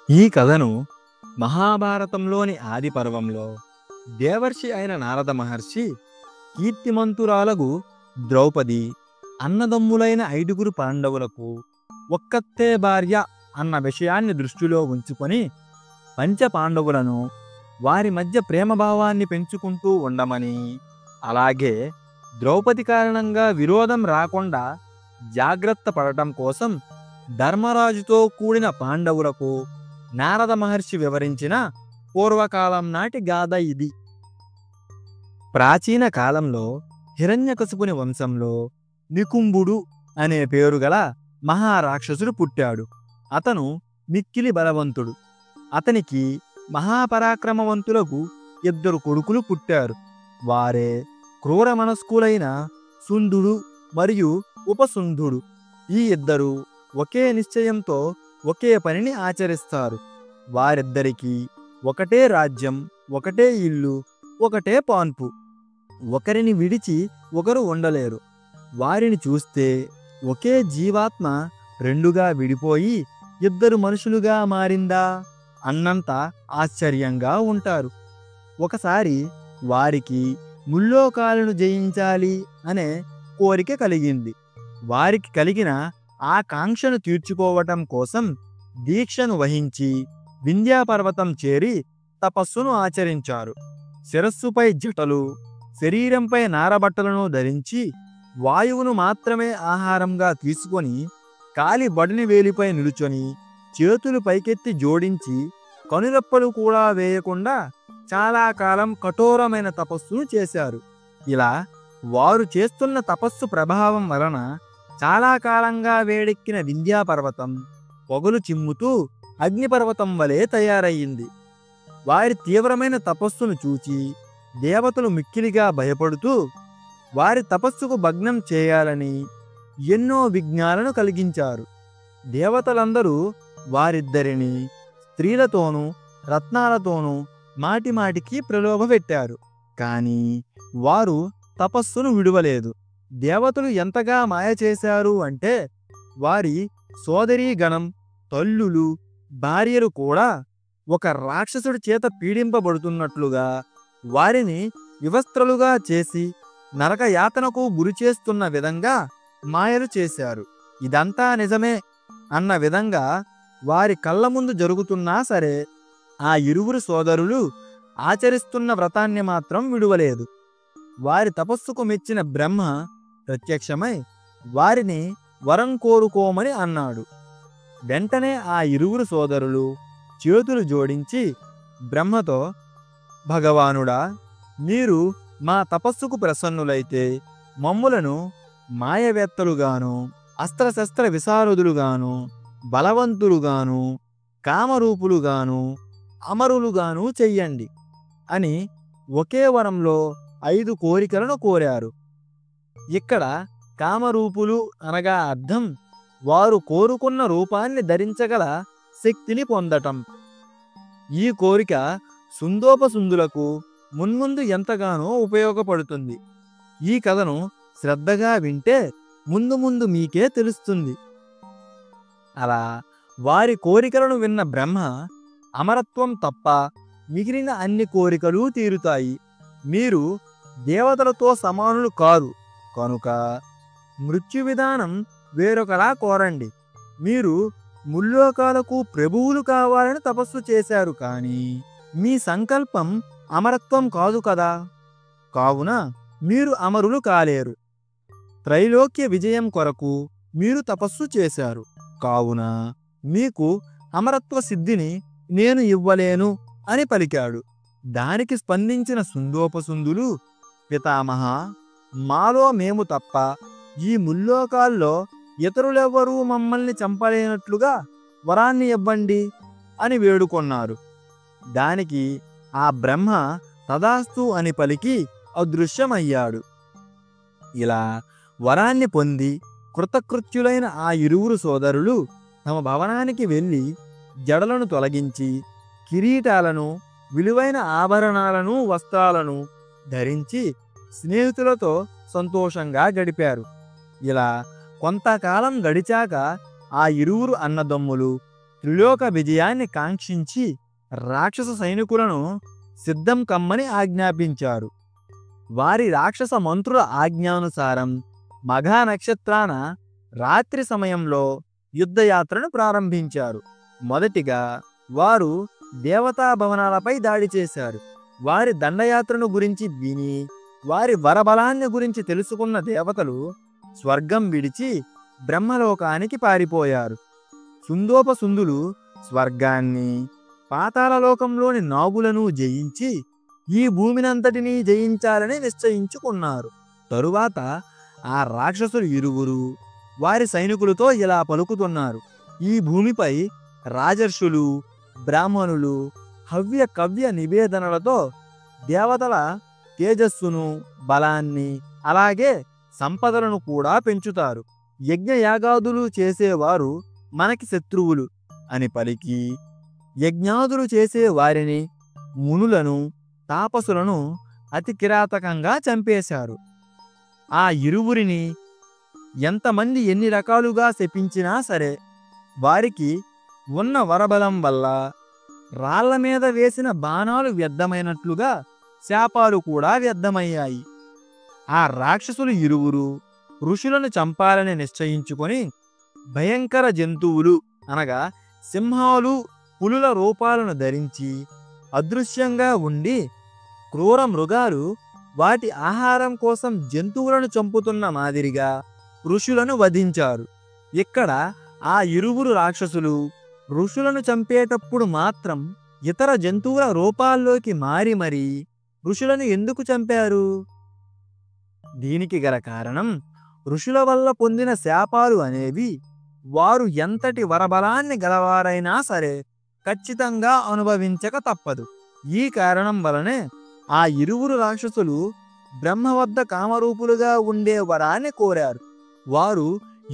ఈ కథను మహాభారతంలోని ఆది పర్వంలో దేవర్షి అయిన నారద మహర్షి కీర్తిమంతురాలగు ద్రౌపది అన్నదమ్ములైన 5 పాండవులకు ఒక్కతే భార్య అన్న విషయాన్ని దృష్టిలో ఉంచుకొని పంచపాండవులను వారి మధ్య ప్రేమభావాన్ని పెంచుకుంటూ ఉండమని, అలాగే ద్రౌపది కారణంగా విరోధం రాకుండా జాగ్రత్త పడటం కోసం ధర్మరాజుతో కూడిన పాండవులకు నారద మహర్షి వివరించిన పూర్వకాలం నాటి గాథ ఇది. ప్రాచీన కాలంలో హిరణ్యకశిపుని వంశంలో నికుంభుడు అనే పేరు గల మహారాక్షసుడు పుట్టాడు. అతను మిక్కిలి బలవంతుడు. అతనికి మహాపరాక్రమవంతులకు 2 కొడుకులు పుట్టారు. వారే క్రూర మనస్కులైన సుంధుడు మరియు ఉపసుంధుడు. ఈ 2 ఒకే నిశ్చయంతో ఒకే పనిని ఆచరిస్తారు. వారిద్దరికీ ఒకటే రాజ్యం, ఒకటే ఇల్లు, ఒకటే పాన్పు. ఒకరిని విడిచి ఒకరు ఉండలేరు. వారిని చూస్తే ఒకే జీవాత్మ 2గా విడిపోయి 2 మనుషులుగా మారిందా అన్నంత ఆశ్చర్యంగా ఉంటారు. ఒకసారి వారికి ముల్లోకాలను జయించాలి అనే కోరిక కలిగింది. వారికి కలిగిన ఆ కాంక్షను తీర్చుకోవటం కోసం దీక్షను వహించి వింధ్యాపర్వతం చేరి తపస్సును ఆచరించారు. శిరస్సుపై జటలు, శరీరంపై నారబట్టలను ధరించి వాయువును మాత్రమే ఆహారంగా తీసుకొని కాలి బడిని వేలిపై నిలుచొని చేతులు పైకెత్తి జోడించి కనురెప్పలు కూడా వేయకుండా చాలా కాలం కఠోరమైన తపస్సును చేశారు. ఇలా వారు చేస్తున్న తపస్సు ప్రభావం వలన చాలా కాలంగా వేడెక్కిన వింధ్యాపర్వతం పొగలు చిమ్ముతూ అగ్నిపర్వతం వలె తయారయ్యింది. వారి తీవ్రమైన తపస్సును చూచి దేవతలు మిక్కిలిగా భయపడుతూ వారి తపస్సుకు భగ్నం చేయాలని ఎన్నో విఘ్నాలను కలిగించారు. దేవతలందరూ వారిద్దరిని స్త్రీలతోనూ రత్నాలతోనూ మాటిమాటికి ప్రలోభపెట్టారు. కానీ వారు తపస్సును విడువలేదు. దేవతలు ఎంతగా మాయ చేశారు అంటే వారి సోదరీగణం, తల్లులు, భార్యలు కూడా ఒక రాక్షసుడి చేత పీడింపబడుతున్నట్లుగా వారిని వివస్త్రలుగా చేసి నరక యాతనకు గురిచేస్తున్న విధంగా మాయలు చేశారు. ఇదంతా నిజమే అన్న విధంగా వారి కళ్ళ ముందు జరుగుతున్నా సరే ఆ 2 సోదరులు ఆచరిస్తున్న వ్రతాన్ని మాత్రం విడువలేదు. వారి తపస్సుకు మెచ్చిన బ్రహ్మ ప్రత్యక్షమై వారిని వరం కోరుకోమని అన్నాడు. వెంటనే ఆ 2 సోదరులు చేతులు జోడించి బ్రహ్మతో, భగవానుడా, మీరు మా తపస్సుకు ప్రసన్నులైతే మమ్ములను మాయవేత్తలుగాను, అస్త్రశస్త్ర విశారదులుగాను, బలవంతులుగాను, కామరూపులుగాను, అమరులుగాను చెయ్యండి అని ఒకే వరంలో 5 కోరికలను కోరారు. ఇక్కడ కామరూపులు అనగా అర్థం వారు కోరుకున్న రూపాన్ని ధరించగల శక్తిని పొందటం. ఈ కోరిక సుందోపసుందులకు మున్ముందు ఎంతగానో ఉపయోగపడుతుంది. ఈ కథను శ్రద్ధగా వింటే ముందు ముందు మీకే తెలుస్తుంది. అలా వారి కోరికలను విన్న బ్రహ్మ, అమరత్వం తప్ప మిగిలిన అన్ని కోరికలు తీరుతాయి. మీరు దేవతలతో సమానులు కారు కనుక మృత్యు విధానం వేరొకలా కోరండి. మీరు ముల్లోకాలకు ప్రభువులు కావాలని తపస్సు చేశారు, కానీ మీ సంకల్పం అమరత్వం కాదు కదా. కావున మీరు అమరులు కాలేరు. త్రైలోక్య విజయం కొరకు మీరు తపస్సు చేశారు, కావున మీకు అమరత్వ సిద్ధిని నేను ఇవ్వలేను అని పలికాడు. దానికి స్పందించిన సుందోపసుందులు, పితామహ, మాలో మేము తప్ప ఈ ముల్లోకాల్లో ఇతరులెవ్వరూ మమ్మల్ని చంపలేనట్లుగా వరాన్ని ఇవ్వండి అని వేడుకొన్నారు. దానికి ఆ బ్రహ్మ తదాస్తు అని పలికి అదృశ్యమయ్యాడు. ఇలా వరాన్ని పొంది కృతకృత్యులైన ఆ 2 సోదరులు తమ భవనానికి వెళ్ళి జడలను తొలగించి కిరీటాలను, విలువైన ఆభరణాలను, వస్త్రాలను ధరించి స్నేహితులతో సంతోషంగా గడిపారు. ఇలా కొంతకాలం గడిచాక ఆ ఇరువురు అన్నదమ్ములు త్రిలోక విజయాన్ని కాంక్షించి రాక్షస సైనికులను సిద్ధం కమ్మని ఆజ్ఞాపించారు. వారి రాక్షస మంత్రుల ఆజ్ఞానుసారం మఘా నక్షత్రాన రాత్రి సమయంలో యుద్ధయాత్రను ప్రారంభించారు. మొదటిగా వారు దేవతా భవనాలపై దాడి చేశారు. వారి దండయాత్రను గురించి విని వారి వరబలాన్ని గురించి తెలుసుకున్న దేవతలు స్వర్గం విడిచి బ్రహ్మలోకానికి పారిపోయారు. సుందోపసుందులు స్వర్గాన్ని, పాతాళలోకంలోని నాగులను జయించి ఈ భూమినంతటినీ జయించాలని నిశ్చయించుకున్నారు. తరువాత ఆ రాక్షసులు ఇరువురు వారి సైనికులతో ఇలా పలుకుతున్నారు: ఈ భూమిపై రాజర్షులు, బ్రాహ్మణులు హవ్య కవ్య నివేదనలతో దేవతల తేజస్సును, బలాన్ని, అలాగే సంపదలను కూడా పెంచుతారు. యజ్ఞయాగాదులు చేసేవారు మనకి శత్రువులు అని పలికి యజ్ఞాదులు చేసే వారిని, మునులను, తాపసులను అతి కిరాతకంగా చంపేశారు. ఆ ఇరువురిని ఎంతమంది ఎన్ని రకాలుగా శపించినా సరే వారికి ఉన్న వరబలం వల్ల రాళ్ల మీద వేసిన బాణాలు వ్యర్థమైనట్లుగా శాపాలు కూడా వ్యర్థమయ్యాయి. ఆ రాక్షసులు ఇరువురు ఋషులను చంపాలని నిశ్చయించుకొని భయంకర జంతువులు అనగా సింహాలు, పులుల రూపాలను ధరించి అదృశ్యంగా ఉండి క్రూర మృగాలు వాటి ఆహారం కోసం జంతువులను చంపుతున్న మాదిరిగా ఋషులను వధించారు. ఇక్కడ ఆ ఇరువురు రాక్షసులు ఋషులను చంపేటప్పుడు మాత్రం ఇతర జంతువుల రూపాల్లోకి మారి మరీ ఋషులను ఎందుకు చంపారు? దీనికి గల కారణం ఋషుల వల్ల పొందిన శాపాలు అనేవి వారు ఎంతటి వరబలాన్ని గలవారైనా సరే ఖచ్చితంగా అనుభవించక తప్పదు. ఈ కారణం వలనే ఆ ఇరువురు రాక్షసులు బ్రహ్మ వద్ద కామరూపులుగా ఉండే వరాన్ని కోరారు. వారు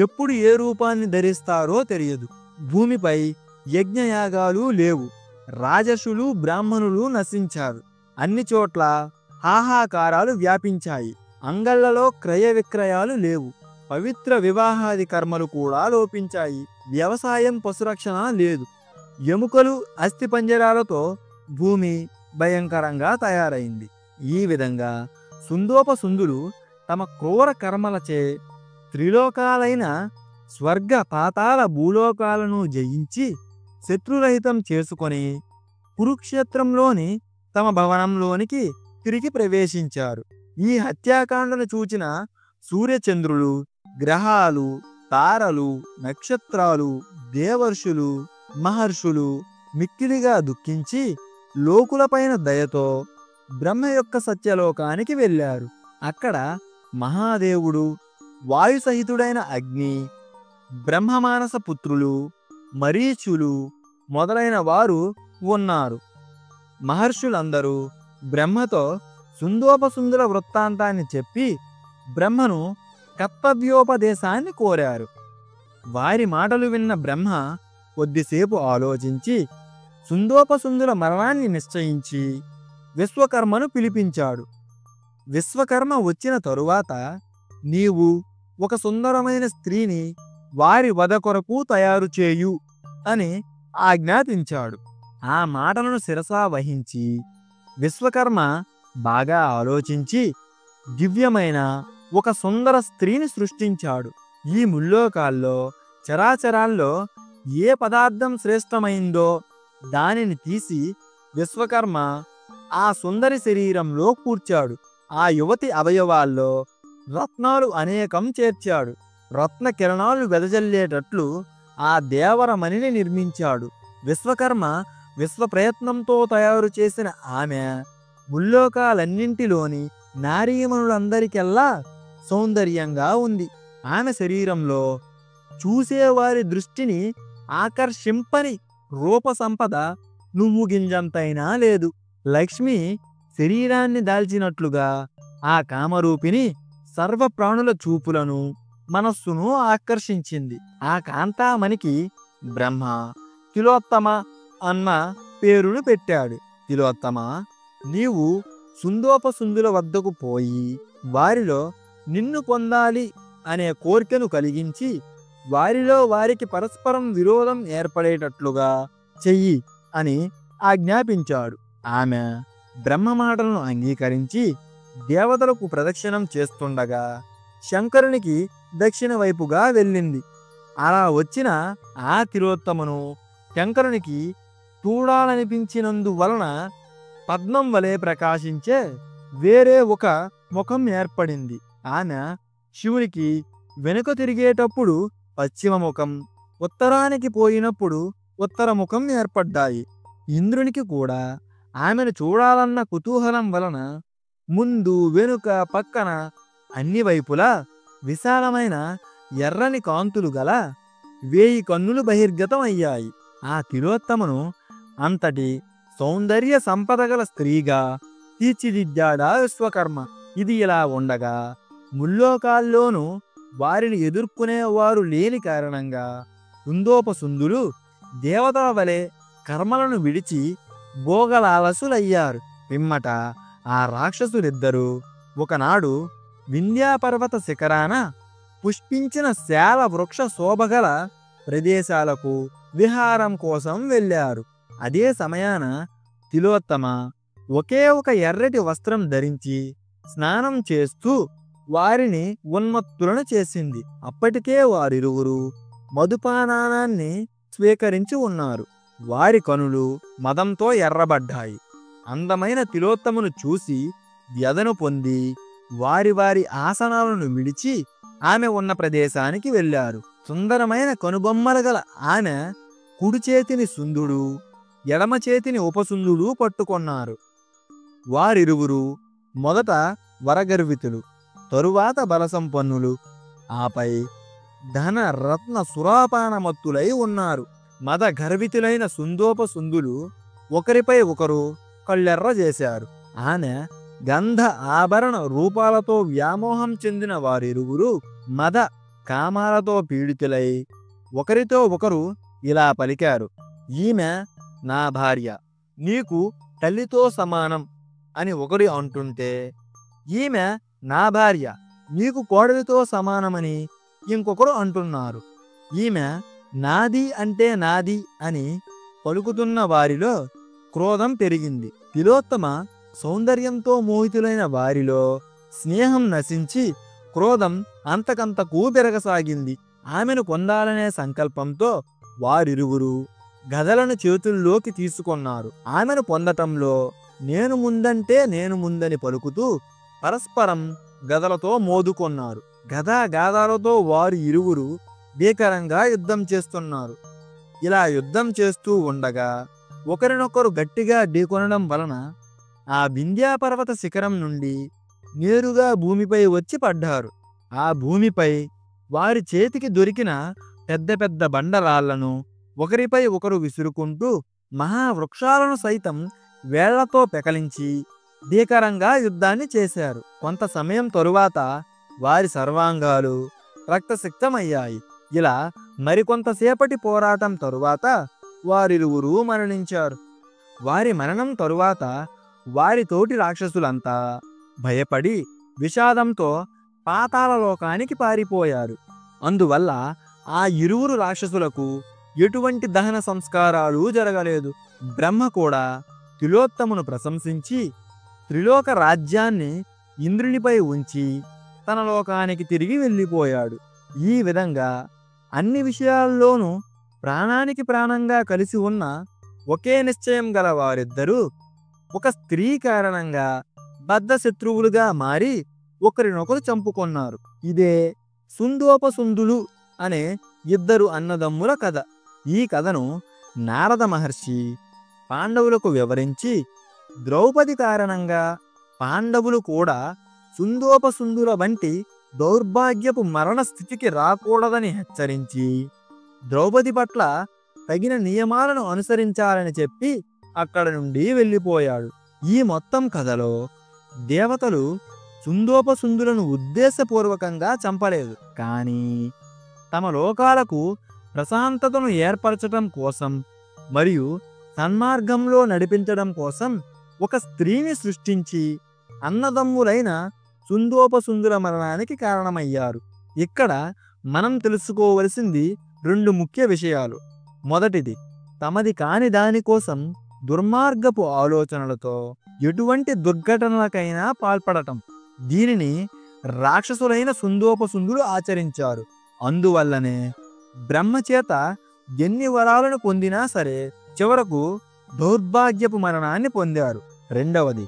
ఎప్పుడు ఏ రూపాన్ని ధరిస్తారో తెలియదు. భూమిపై యజ్ఞయాగాలు లేవు. రాజర్షులు, బ్రాహ్మణులు నశించారు. అన్ని చోట్ల హాహాకారాలు వ్యాపించాయి. అంగళ్లలో క్రయ విక్రయాలు లేవు. పవిత్ర వివాహాది కర్మలు కూడా లోపించాయి. వ్యవసాయం, పశురక్షణ లేదు. ఎముకలు, అస్థిపంజరాలతో భూమి భయంకరంగా తయారైంది. ఈ విధంగా సుందోపసుందులు తమ క్రూర కర్మలచే త్రిలోకాలైన స్వర్గ, పాతాళ, భూలోకాలను జయించి శత్రురహితం చేసుకొని కురుక్షేత్రంలోని తమ భవనంలోనికి తిరిగి ప్రవేశించారు. ఈ హత్యాకాండను చూచిన సూర్యచంద్రులు, గ్రహాలు, తారలు, నక్షత్రాలు, దేవర్షులు, మహర్షులు మిక్కిలిగా దుఃఖించి లోకులపైన దయతో బ్రహ్మ యొక్క సత్యలోకానికి వెళ్ళారు. అక్కడ మహాదేవుడు, వాయుసహితుడైన అగ్ని, బ్రహ్మమానస పుత్రులు, మరీచులు మొదలైన వారు ఉన్నారు. మహర్షులందరూ బ్రహ్మతో సుందోపసుందుల వృత్తాంతాన్ని చెప్పి బ్రహ్మను కర్తవ్యోపదేశాన్ని కోరారు. వారి మాటలు విన్న బ్రహ్మ కొద్దిసేపు ఆలోచించి సుందోపసుందుల మరణాన్ని నిశ్చయించి విశ్వకర్మను పిలిపించాడు. విశ్వకర్మ వచ్చిన తరువాత, నీవు ఒక సుందరమైన స్త్రీని వారి వధ కొరకు తయారు చేయు అని ఆజ్ఞాపించాడు. ఆ మాటలను శిరసా వహించి విశ్వకర్మ బాగా ఆలోచించి దివ్యమైన ఒక సుందర స్త్రీని సృష్టించాడు. ఈ ముల్లోకాల్లో, చరాచరాల్లో ఏ పదార్థం శ్రేష్టమైందో దానిని తీసి విశ్వకర్మ ఆ సుందరి శరీరంలో కూర్చాడు. ఆ యువతి అవయవాల్లో రత్నాలు అనేకం చేర్చాడు. రత్న కిరణాలు వెదజల్లేటట్లు ఆ దేవరమణిని నిర్మించాడు. విశ్వకర్మ విశ్వప్రయత్నంతో తయారు చేసిన ఆమె ముల్లోకాలన్నింటిలోని నారీమణులందరికెల్లా సౌందర్యంగా ఉంది. ఆమె శరీరంలో చూసేవారి దృష్టిని ఆకర్షింపని రూప సంపద నువ్వు గింజంతైనా లేదు. లక్ష్మి శరీరాన్ని దాల్చినట్లుగా ఆ కామరూపిణి సర్వప్రాణుల చూపులను, మనస్సును ఆకర్షించింది. ఆ కాంతామణికి బ్రహ్మ తిలోత్తమ అన్న పేరును పెట్టాడు. తిలోత్తమ, నీవు సుందోపసుందుల వద్దకు పోయి వారిలో నిన్ను పొందాలి అనే కోరికను కలిగించి వారిలో వారికి పరస్పరం విరోధం ఏర్పడేటట్లుగా చెయ్యి అని ఆజ్ఞాపించాడు. ఆమె బ్రహ్మ మాటలను అంగీకరించి దేవతలకు ప్రదక్షిణం చేస్తుండగా శంకరునికి దక్షిణ వైపుగా వెళ్ళింది. అలా వచ్చిన ఆ తిలోత్తమను శంకరునికి చూడాలనిపించినందువలన పద్మం వలె ప్రకాశించే వేరే ఒక ముఖం ఏర్పడింది. ఆమె శివునికి వెనుక తిరిగేటప్పుడు పశ్చిమ ముఖం, ఉత్తరానికి పోయినప్పుడు ఉత్తర ముఖం ఏర్పడ్డాయి. ఇంద్రునికి కూడా ఆమెను చూడాలన్న కుతూహలం వలన ముందు వెనుక పక్కన అన్ని వైపులా విశాలమైన ఎర్రని కాంతులు గల 1000 కన్నులు బహిర్గతం అయ్యాయి. ఆ తిలోత్తమను అంతటి సౌందర్య సంపద గల స్త్రీగా తీర్చిదిద్దాడా విశ్వకర్మ. ఇది ఇలా ఉండగా ముల్లోకాల్లోనూ వారిని ఎదుర్కొనేవారు లేని కారణంగా సుందోపసుందులు దేవతల వలె కర్మలను విడిచి భోగలాలసులయ్యారు. పిమ్మట ఆ రాక్షసులిద్దరూ ఒకనాడు వింధ్యాపర్వత శిఖరాన పుష్పించిన శాల వృక్ష శోభగల ప్రదేశాలకు విహారం కోసం వెళ్ళారు. అదే సమయాన తిలోత్తమ ఒకే ఒక ఎర్రటి వస్త్రం ధరించి స్నానం చేస్తూ వారిని ఉన్మత్తులను చేసింది. అప్పటికే వారిరువురు మధుపానాన్ని స్వీకరించి ఉన్నారు. వారి కనులు మదంతో ఎర్రబడ్డాయి. అందమైన తిలోత్తమును చూసి వ్యధను పొంది వారి వారి ఆసనాలను విడిచి ఆమె ఉన్న ప్రదేశానికి వెళ్ళారు. సుందరమైన కనుబొమ్మలు గల ఆమె కుడి చేతిని సుందుడు, ఎడమ చేతిని ఉపసుందుడు పట్టుకొన్నారు. వారిరువురు మొదట వరగర్వితులు, తరువాత బలసంపన్నులు, ఆపై ధన రత్న సురాపానమత్తులై ఉన్నారు. మద గర్వితులైన సుందోపసుందులు ఒకరిపై ఒకరు కళ్ళెర్ర చేశారు. ఆమె గంధ ఆభరణ రూపాలతో వ్యామోహం చెందిన వారిరువురు మద కామాలతో పీడితులై ఒకరితో ఒకరు ఇలా పలికారు: ఈమె నా భార్య, నీకు తల్లితో సమానం అని ఒకరు అంటుంటే, ఈమె నా భార్య, నీకు కోడలితో సమానమని ఇంకొకరు అంటున్నారు. ఈమె నాది అంటే నాది అని పలుకుతున్న వారిలో క్రోధం పెరిగింది. తిలోత్తమ సౌందర్యంతో మోహితులైన వారిలో స్నేహం నశించి క్రోధం అంతకంతకూ పెరగసాగింది. ఆమెను పొందాలనే సంకల్పంతో వారిరువురు గదలను చేతుల్లోకి తీసుకొన్నారు. ఆమెను పొందటంలో నేను ముందంటే నేను ముందని పలుకుతూ పరస్పరం గదలతో మోదుకొన్నారు. గదా గాదాలతో వారు ఇరువురు భీకరంగా యుద్ధం చేస్తున్నారు. ఇలా యుద్ధం చేస్తూ ఉండగా ఒకరినొకరు గట్టిగా ఢీకొనడం వలన ఆ వింధ్యాపర్వత శిఖరం నుండి నేరుగా భూమిపై వచ్చి పడ్డారు. ఆ భూమిపై వారి చేతికి దొరికిన పెద్ద పెద్ద బండరాళ్లను ఒకరిపై ఒకరు విసురుకుంటూ మహావృక్షాలను సైతం వేళ్లతో పెకలించి భీకరంగా యుద్ధాన్ని చేశారు. కొంత సమయం తరువాత వారి సర్వాంగాలు రక్తసిక్తమయ్యాయి. ఇలా మరికొంతసేపటి పోరాటం తరువాత వారిరువురు మరణించారు. వారి మరణం తరువాత వారి తోటి రాక్షసులంతా భయపడి విషాదంతో పాతాళలోకానికి పారిపోయారు. అందువల్ల ఆ ఇరువురు రాక్షసులకు ఎటువంటి దహన సంస్కారాలు జరగలేదు. బ్రహ్మ కూడా తిలోత్తమును ప్రశంసించి త్రిలోక రాజ్యాన్ని ఇంద్రునిపై ఉంచి తన లోకానికి తిరిగి వెళ్ళిపోయాడు. ఈ విధంగా అన్ని విషయాల్లోనూ ప్రాణానికి ప్రాణంగా కలిసి ఉన్న ఒకే నిశ్చయం గల వారిద్దరూ ఒక స్త్రీ కారణంగా బద్ధ శత్రువులుగా మారి ఒకరినొకరు చంపుకొన్నారు. ఇదే సుందోపసుందులు అనే ఇద్దరు అన్నదమ్ముల కథ. ఈ కథను నారద మహర్షి పాండవులకు వివరించి ద్రౌపది కారణంగా పాండవులు కూడా సుందోపసుందుల వంటి దౌర్భాగ్యపు మరణ స్థితికి రాకూడదని హెచ్చరించి ద్రౌపది పట్ల తగిన నియమాలను అనుసరించాలని చెప్పి అక్కడ నుండి వెళ్ళిపోయాడు. ఈ మొత్తం కథలో దేవతలు సుందోపసుందులను ఉద్దేశపూర్వకంగా చంపలేదు, కానీ తమ లోకాలకు ప్రశాంతతను ఏర్పరచటం కోసం మరియు సన్మార్గంలో నడిపించడం కోసం ఒక స్త్రీని సృష్టించి అన్నదమ్ములైన సుందోపసుందుల మరణానికి కారణమయ్యారు. ఇక్కడ మనం తెలుసుకోవలసింది రెండు ముఖ్య విషయాలు. మొదటిది, తమది కాని దానికోసం దుర్మార్గపు ఆలోచనలతో ఎటువంటి దుర్ఘటనలకైనా పాల్పడటం. దీనిని రాక్షసులైన సుందోపసుందులు ఆచరించారు. అందువల్లనే బ్రహ్మచేత ఎన్ని వరాలను పొందినా సరే చివరకు దౌర్భాగ్యపు మరణాన్ని పొందారు. రెండవది,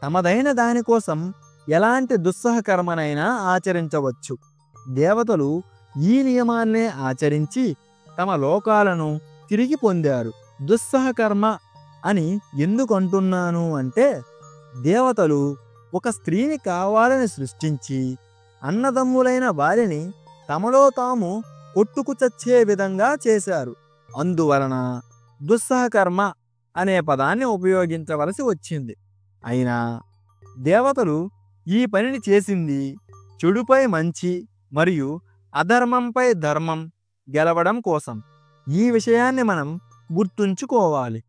తమదైన దానికోసం ఎలాంటి దుస్సహకర్మనైనా ఆచరించవచ్చు. దేవతలు ఈ నియమాన్నే ఆచరించి తమ లోకాలను తిరిగి పొందారు. దుస్సహకర్మ అని ఎందుకు అంటున్నాను అంటే, దేవతలు ఒక స్త్రీని కావాలని సృష్టించి అన్నదమ్ములైన వారిని తమలో తాము కొట్టుకు చచ్చే విధంగా చేశారు. అందువలన దుస్సహకర్మ అనే పదాన్ని ఉపయోగించవలసి వచ్చింది. అయినా దేవతలు ఈ పనిని చేసింది చెడుపై మంచి మరియు అధర్మంపై ధర్మం గెలవడం కోసం. ఈ విషయాన్ని మనం గుర్తుంచుకోవాలి.